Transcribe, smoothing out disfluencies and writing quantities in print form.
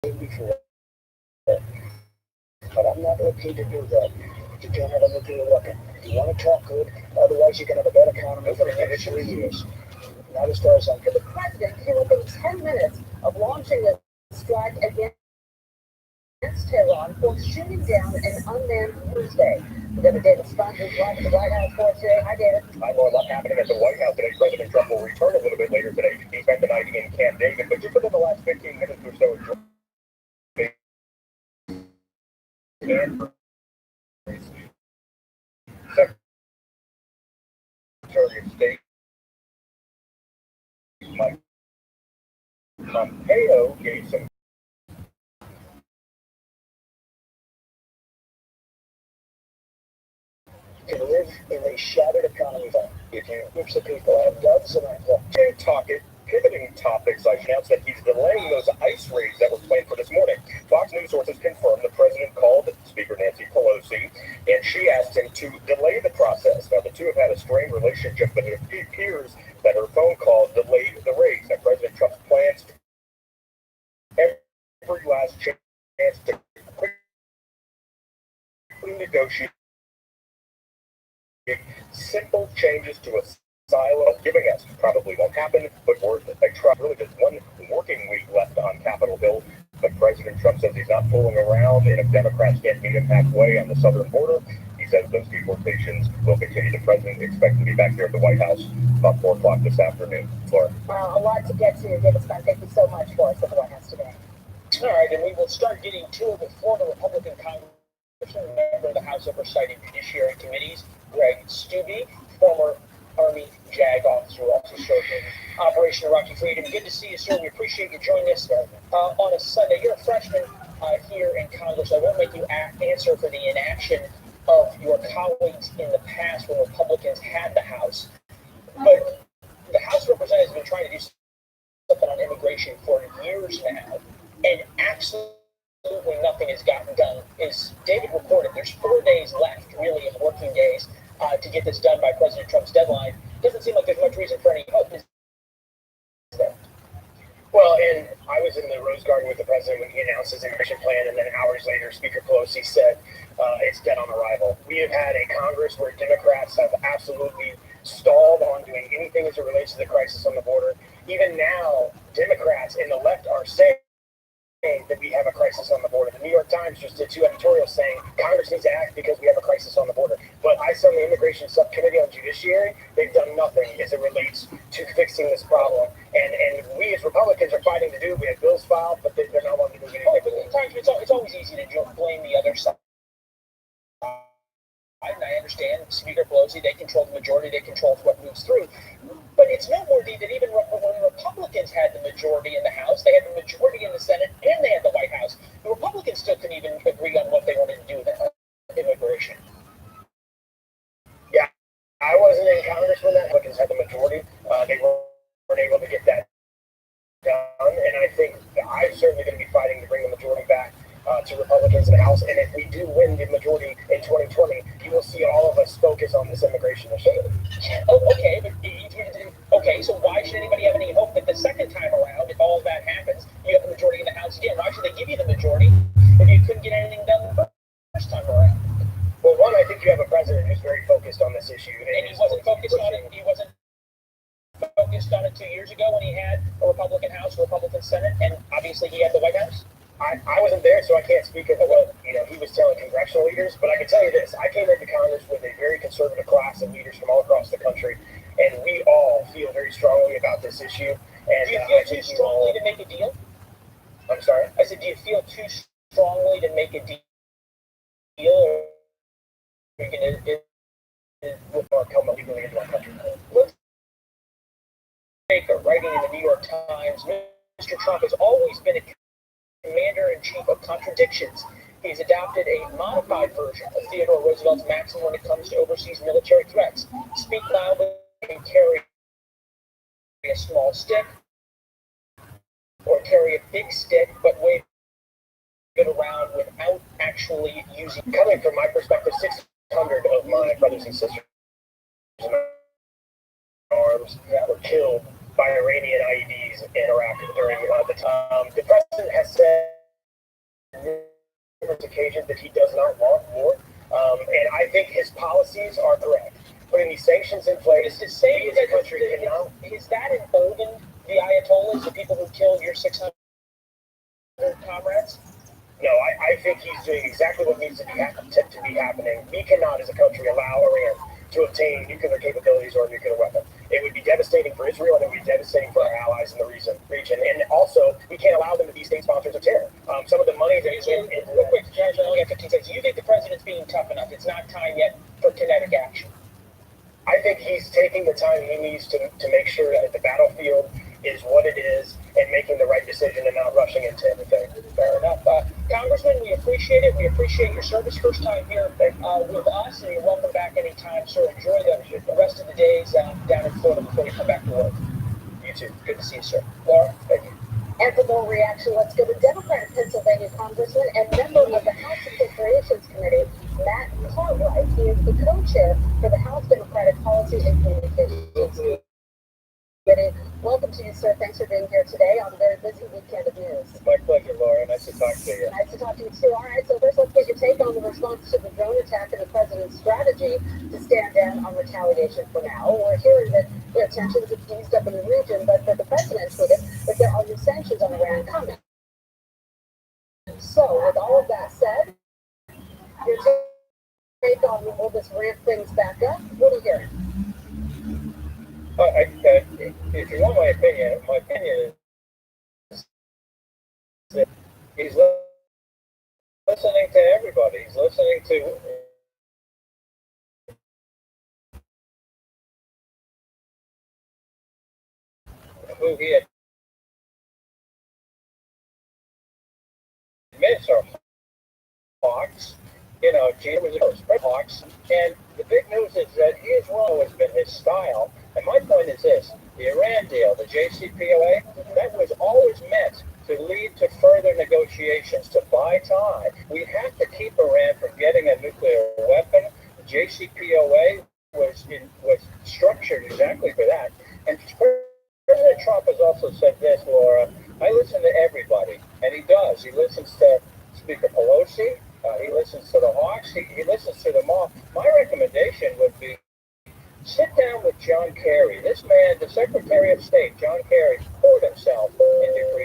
before, but I'm not okay to do that. You can't have a nuclear weapon. You want to talk good, otherwise you can have a bad economy for the next 3 years. Not as far as I'm concerned. The president came within 10 minutes of launching a strike against Tehran for shooting down an unmanned Thursday. We got a David Spunk who's live at the White House for us today. Hi, David. Hi, Laura. A lot happening at the White House today. President Trump will return a little bit later today. He spent the night in Camp David, but just within the last 15 minutes or so, and Secretary of State Mike Pompeo gave some Can live in a shattered economy zone. If you groups of people have guns and pivoting topics. I announced that he's delaying those ICE raids that were planned for this morning. Fox News sources confirmed the president called Speaker Nancy Pelosi, and she asked him to delay the process. Now, the two have had a strained relationship, but it appears that her phone call delayed the raids. Now, President Trump's plans every last chance to quickly negotiate simple changes to a silo giving us probably won't happen, but we're really just one working week left on Capitol Hill. But President Trump says he's not fooling around, and if Democrats can't meet him halfway on the southern border, he says those deportations will continue. The president expects to be back here at the White House about 4 o'clock this afternoon. Laura. A lot to get to. David Spunk, thank you so much for us at the White House today. All right, and we will start getting to the Florida Republican Congressman, member of the House Oversight and Judiciary Committees, Greg Steube, former Army JAG officer, who also served in Operation Iraqi Freedom. Good to see you, sir. We appreciate you joining us on a Sunday. You're a freshman here in Congress. I won't make you answer for the inaction of your colleagues in the past when Republicans had the House. But the House of Representatives have been trying to do something on immigration for years now, and absolutely nothing has gotten done. As David reported, there's 4 days left, really, of working days to get this done by President Trump's deadline. Doesn't seem like there's much reason for any hope. Is there? Well, and I was in the Rose Garden with the president when he announced his immigration plan, and then hours later, Speaker Pelosi said it's dead on arrival. We have had a Congress where Democrats have absolutely stalled on doing anything as it relates to the crisis on the border. Even now, Democrats in the left are saying that we have a crisis on the border. The New York Times just did 2 editorials saying Congress needs to act because we have a crisis on the border. But I saw the Immigration Subcommittee on Judiciary, they've done nothing as it relates to fixing this problem. And we as Republicans are fighting to do. We have bills filed, but they're not wanting to do anything. But it's always easy to blame the other side. And I understand Speaker Pelosi, they control the majority, they control what moves through. But it's noteworthy that even when Republicans had the majority in the House, they had the majority in the Senate, and they had the White House, the Republicans still couldn't even agree on what they wanted to do with immigration. Yeah, I wasn't in Congress when the Republicans had the majority. They weren't able to get that done, and I think I'm certainly going to be fighting to bring the majority back to Republicans in the House. And if we do win the majority in 2020, you will see all of us focus on this immigration issue. Okay, so why should anybody have any hope that the second time around, if all of that happens, you have the majority in the House again? Why should they give you the majority if you couldn't get anything done the first time around? Well, one, I think you have a president who's very focused on this issue. And he wasn't focused on it. He wasn't focused on it 2 years ago when he had a Republican House, a Republican Senate, and obviously he had the White House. I wasn't there, so I can't speak of what he was telling congressional leaders. But I can tell you this: I came into Congress with a very conservative class of leaders from all across the country, and we all feel very strongly about this issue. And do you feel too strongly to make a deal? I'm sorry. I said, do you feel too strongly to make a deal? Or come illegally into our country? Baker, writing in the New York Times, Mr. Trump has always been a commander-in-chief of contradictions. He's adopted a modified version of Theodore Roosevelt's maxim when it comes to overseas military threats. Speak loudly and carry a small stick, or carry a big stick, but wave it around without actually using. Coming from my perspective, 600 of my brothers and sisters in arms were killed by Iranian IEDs in Iraq during the time. The president has said occasions that he does not want war. And I think his policies are correct. Putting these sanctions in place, Is saying the that country cannot. is that emboldened the Ayatollahs, the people who killed your 600 comrades? No, I think he's doing exactly what needs to be happening. We cannot, as a country, allow Iran to obtain nuclear capabilities or a nuclear weapon. It would be devastating for Israel, and it would be devastating for our allies in the region. And also, we can't allow them to be state sponsors of terror. Some of the money that is real quick, Judge, I only got 15 seconds. You think the president's being tough enough? It's not time yet for kinetic action. I think he's taking the time he needs to make sure that the battlefield is what it is and making the right decision and not rushing into anything. Fair enough. Congressman, we appreciate it. We appreciate your service. First time here with us, and you're welcome back anytime, sir. Enjoy the rest of the days down in Florida before you come back to work. You too. Good to see you, sir. Laura, thank you. And for more reaction, let's go to Democratic Pennsylvania Congressman and member of the House Appropriations Committee, Matt Cartwright. He is the co-chair for the House Democratic Policy and Communications Committee. Welcome to you, sir. Thanks for being here today on a very busy weekend of news. My pleasure, Laura. Nice to talk to you. Nice to talk to you, too. All right, so first let's get your take on the response to the drone attack and the president's strategy to stand down on retaliation for now. We're hearing that tensions have eased up in the region, but the president tweeted that there are new sanctions on Iran coming. So, with all of that said, your take on will this ramp things back up? What are you hearing? If you want my opinion is that he's listening to everybody. He's listening to who he admits are hawks. You know, Gene was a spread hawks. And the big news is that he has always been his style. And my point is this: the Iran deal, the JCPOA, that was always meant to lead to further negotiations, to buy time. We have to keep Iran from getting a nuclear weapon. The JCPOA was structured exactly for that. And President Trump has also said this, Laura: I listen to everybody, and he does. He listens to Speaker Pelosi. He listens to the Hawks. He listens to them all. My recommendation would be sit down with John Kerry. This man, the Secretary of State, John Kerry, poured himself into